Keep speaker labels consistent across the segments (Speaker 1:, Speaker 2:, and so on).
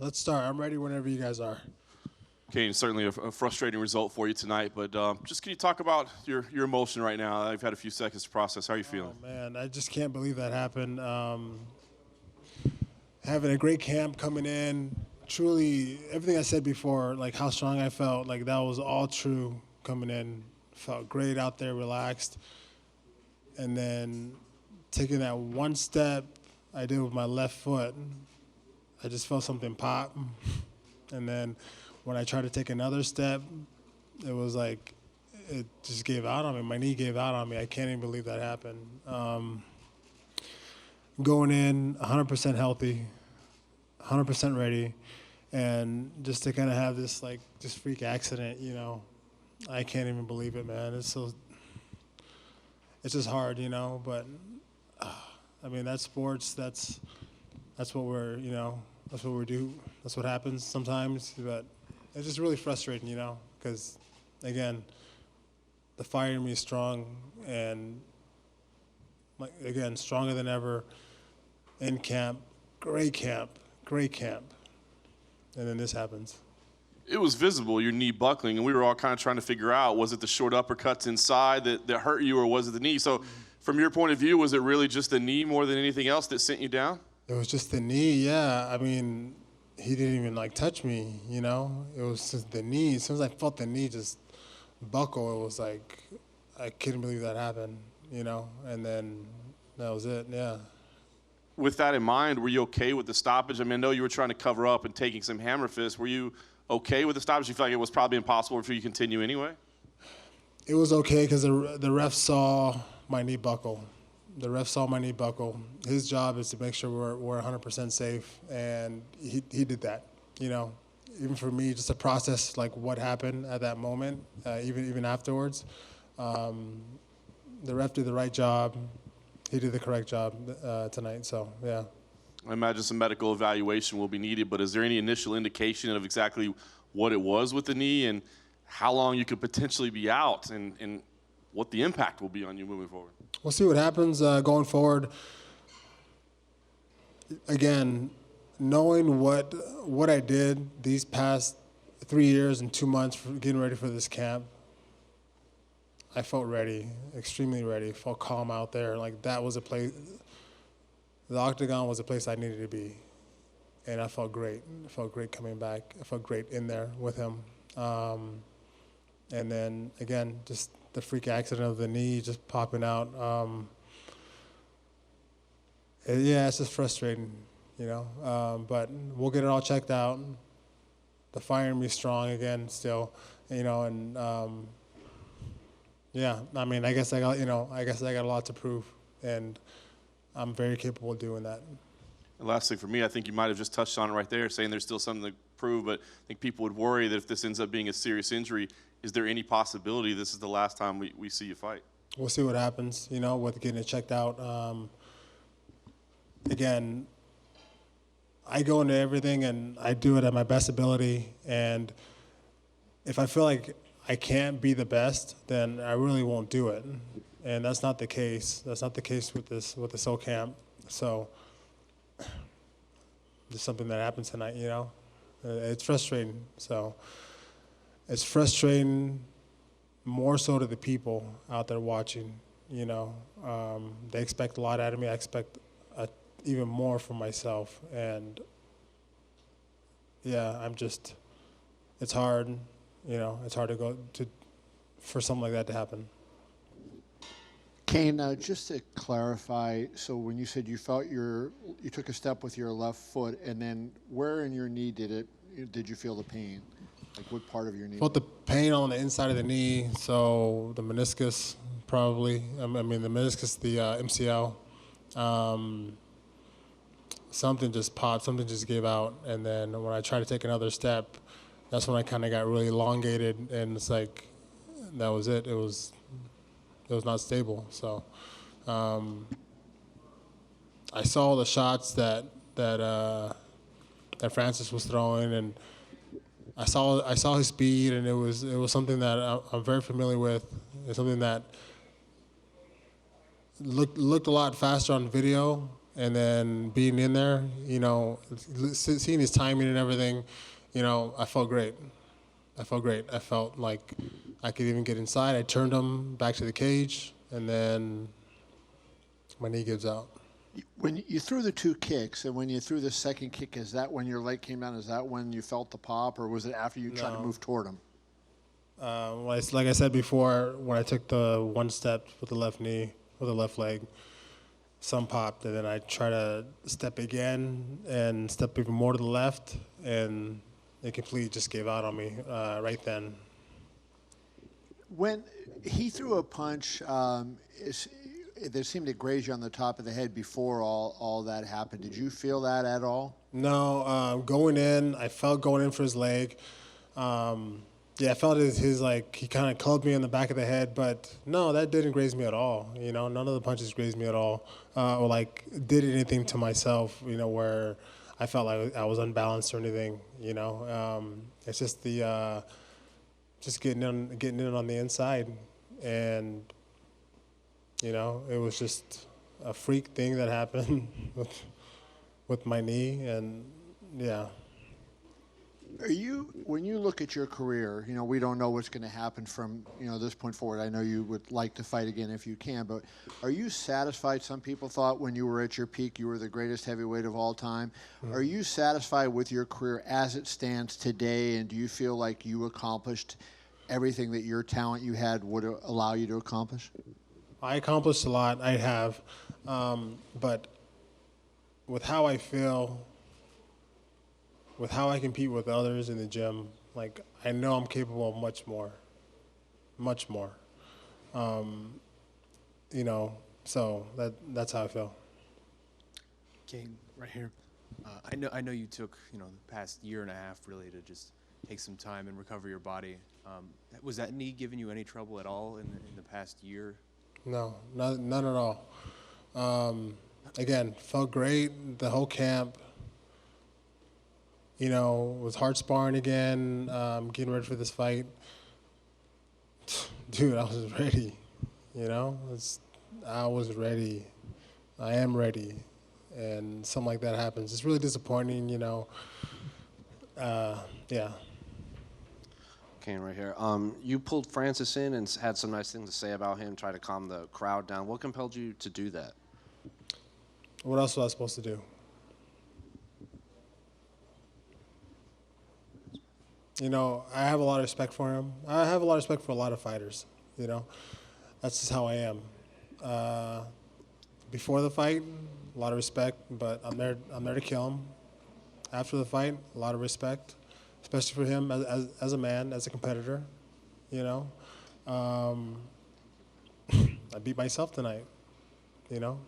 Speaker 1: Let's start. I'm ready whenever you guys are.
Speaker 2: Cain, certainly a frustrating result for you tonight, but just can you talk about your emotion right now? I've had a few seconds to process. How are you feeling?
Speaker 1: Oh, man, I just can't believe that happened. Having a great camp coming in, truly, everything I said before, like how strong I felt, like that was all true coming in. Felt great out there, relaxed. And then taking that one step I did with my left foot, I just felt something pop. And then when I tried to take another step, it was like it just gave out on me. My knee gave out on me. I can't even believe that happened. Going in 100% healthy, 100% ready, and just to kind of have this like just freak accident, you know, I can't even believe it, man. It's just hard, you know. But I mean, that's sports. That's what we're, you know, that's what we do. That's what happens sometimes. But it's just really frustrating, you know, because again, the fire in me is strong, and like again, stronger than ever. In camp, great camp, and then this happens.
Speaker 2: It was visible, your knee buckling, and we were all kind of trying to figure out, was it the short uppercuts inside that hurt you, or was it the knee? So from your point of view, was it really just the knee more than anything else that sent you down?
Speaker 1: It was just the knee, yeah. I mean, he didn't even like touch me, you know. It was just the knee. As soon as I felt the knee just buckle, it was like I couldn't believe that happened, you know. And then that was it, yeah.
Speaker 2: With that in mind, were you okay with the stoppage? I mean, I know you were trying to cover up and taking some hammer fists. Were you okay with the stoppage? You feel like it was probably impossible for you to continue anyway?
Speaker 1: It was okay because the ref saw my knee buckle. The ref saw my knee buckle. His job is to make sure we're 100% safe, and he did that. You know, even for me, just to process like what happened at that moment, even afterwards. The ref did the right job. He did the correct job tonight. So yeah.
Speaker 2: I imagine some medical evaluation will be needed, but is there any initial indication of exactly what it was with the knee and how long you could potentially be out and what the impact will be on you moving forward?
Speaker 1: We'll see what happens going forward. Again, knowing what I did these past 3 years and 2 months for getting ready for this camp, I felt ready, extremely ready. Felt calm out there. Like that was a place. The octagon was a place I needed to be, and I felt great. I felt great coming back. I felt great in there with him. And then again, just the freak accident of the knee just popping out. Yeah, it's just frustrating, you know. But we'll get it all checked out. The fire in me strong again, still, you know, and. Yeah, I mean, I guess I got a lot to prove, and I'm very capable of doing that.
Speaker 2: And last thing for me, I think you might have just touched on it right there, saying there's still something to prove, but I think people would worry that if this ends up being a serious injury, is there any possibility this is the last time we see you fight?
Speaker 1: We'll see what happens, you know, with getting it checked out. Again, I go into everything, and I do it at my best ability, and if I feel like I can't be the best, then I really won't do it. And that's not the case. That's not the case with this whole camp. So there's something that happened tonight, you know. It's frustrating. So it's frustrating more so to the people out there watching, you know. They expect a lot out of me. I expect even more from myself. And yeah, it's hard. You know, it's hard for something like that to happen.
Speaker 3: Cain, just to clarify, so when you said you felt you took a step with your left foot, and then where in your knee did you feel the pain? Like what part of your knee?
Speaker 1: Felt the pain on the inside of the knee, so the meniscus probably. I mean the meniscus, the MCL. Something just popped, something just gave out, and then when I tried to take another step, that's when I kind of got really elongated, and it's like that was it. It was not stable. So I saw the shots that Francis was throwing, and I saw his speed, and it was something that I'm very familiar with. It's something that looked a lot faster on video, And then being in there, you know, seeing his timing and everything, you know, I felt great. I felt great. I felt like I could even get inside. I turned him back to the cage, and then my knee gives out.
Speaker 3: When you threw the 2 kicks, and when you threw the second kick, is that when your leg came down? Is that when you felt the pop, or was it after you tried to move toward him?
Speaker 1: Like I said before, when I took the one step with the left knee, with the left leg, some popped, and then I try to step again and step even more to the left, and it completely just gave out on me right then.
Speaker 3: When he threw a punch, there seemed to graze you on the top of the head before all that happened. Did you feel that at all?
Speaker 1: No, going in, I felt going in for his leg. Yeah, I felt his like, he kind of clubbed me in the back of the head, but no, that didn't graze me at all. You know, none of the punches grazed me at all, or like did anything to myself, you know, where I felt like I was unbalanced or anything, you know. It's just just getting in on the inside, and you know, it was just a freak thing that happened with my knee, and yeah.
Speaker 3: When you look at your career, you know, we don't know what's going to happen from, you know, this point forward. I know you would like to fight again if you can, but are you satisfied? Some people thought when you were at your peak, you were the greatest heavyweight of all time. Mm-hmm. Are you satisfied with your career as it stands today, and do you feel like you accomplished everything that your talent you had would allow you to accomplish?
Speaker 1: I accomplished a lot, I have, but with how I feel, with how I compete with others in the gym, like I know I'm capable of much more. You know, so that's how I feel.
Speaker 4: Cain, right here. I know you took, you know, the past year and a half really to just take some time and recover your body. Was that knee giving you any trouble at all in the past year?
Speaker 1: No, none at all. Again, felt great the whole camp. You know, was hard sparring again, getting ready for this fight. Dude, I was ready. You know, I was ready. I am ready. And something like that happens. It's really disappointing, you know. Yeah.
Speaker 5: Cain, right here. You pulled Francis in and had some nice things to say about him, try to calm the crowd down. What compelled you to do that?
Speaker 1: What else was I supposed to do? You know, I have a lot of respect for him. I have a lot of respect for a lot of fighters, you know. That's just how I am. Before the fight, a lot of respect, but I'm there to kill him. After the fight, a lot of respect, especially for him as a man, as a competitor, you know. I beat myself tonight, you know.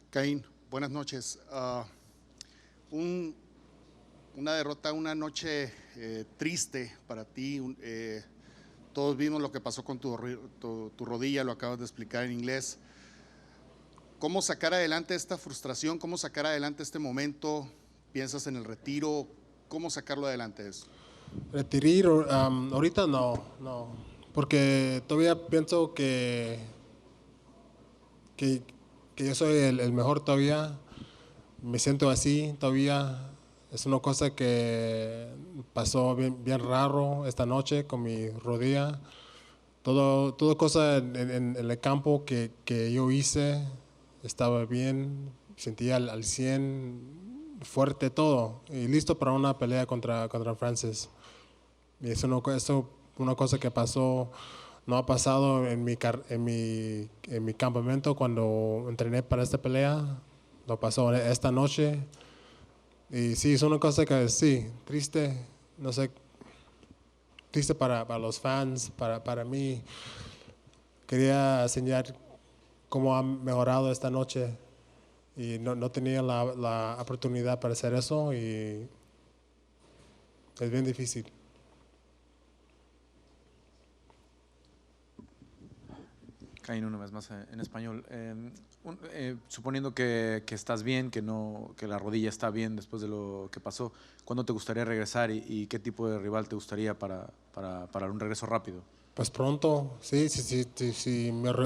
Speaker 6: Cain, buenas noches. Una derrota, una noche triste para ti. Todos vimos lo que pasó con tu rodilla, lo acabas de explicar en inglés. ¿Cómo sacar adelante esta frustración? ¿Cómo sacar adelante este momento? ¿Piensas en el retiro? ¿Cómo sacarlo adelante eso?
Speaker 1: Retiro, ahorita no, porque todavía pienso que yo soy el mejor todavía. Me siento así todavía. Es una cosa que pasó bien raro esta noche con mi rodilla. Todo cosa en el campo que yo hice estaba bien, sentía al 100, fuerte todo, y listo para una pelea contra Francis. Y eso una cosa que pasó, no ha pasado en mi campamento cuando entrené para esta pelea, lo pasó esta noche. Y sí, es una cosa que sí, triste, no sé, triste para los fans, para mí. Quería enseñar cómo ha mejorado esta noche y no tenía la oportunidad para hacer eso y es bien difícil.
Speaker 4: Cain, una vez más en español. Suponiendo que estás bien, que la rodilla está bien después de lo que pasó, ¿cuándo te gustaría regresar y qué tipo de rival te gustaría para un regreso rápido?
Speaker 1: Pues pronto, sí,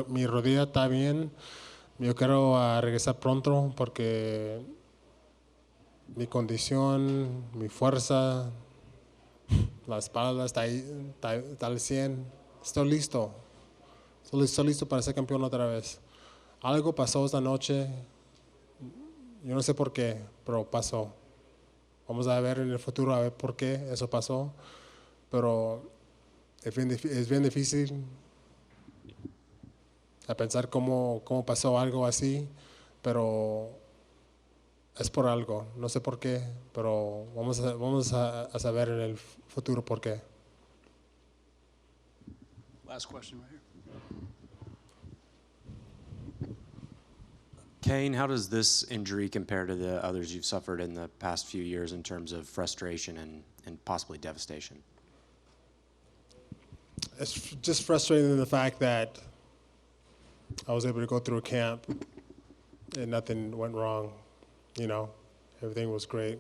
Speaker 1: mi rodilla está bien, Yo quiero regresar pronto porque mi condición, mi fuerza, la espalda está ahí, está al 100. Estoy listo. Estoy listo para ser campeón otra vez. Algo pasó esta noche. Yo no sé por qué, pero pasó. Vamos a ver en el futuro a ver por qué eso pasó. Pero es bien difícil a pensar cómo pasó algo así, pero es por algo. No sé por qué, pero vamos a saber en el futuro por qué.
Speaker 7: Last question right here.
Speaker 8: Cain, how does this injury compare to the others you've suffered in the past few years in terms of frustration and possibly devastation?
Speaker 1: It's just frustrating in the fact that I was able to go through a camp and nothing went wrong. You know, everything was great.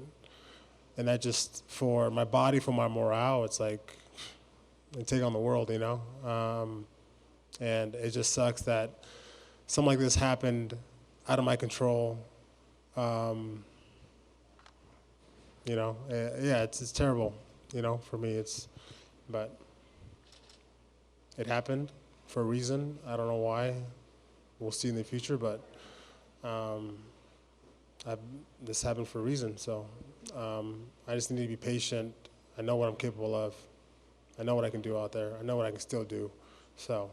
Speaker 1: And that just, for my body, for my morale, it's like, I take on the world, you know? And it just sucks that something like this happened out of my control. You know, yeah, it's terrible, you know, for me. But it happened for a reason. I don't know why. We'll see in the future, but this happened for a reason. So I just need to be patient. I know what I'm capable of. I know what I can do out there. I know what I can still do. So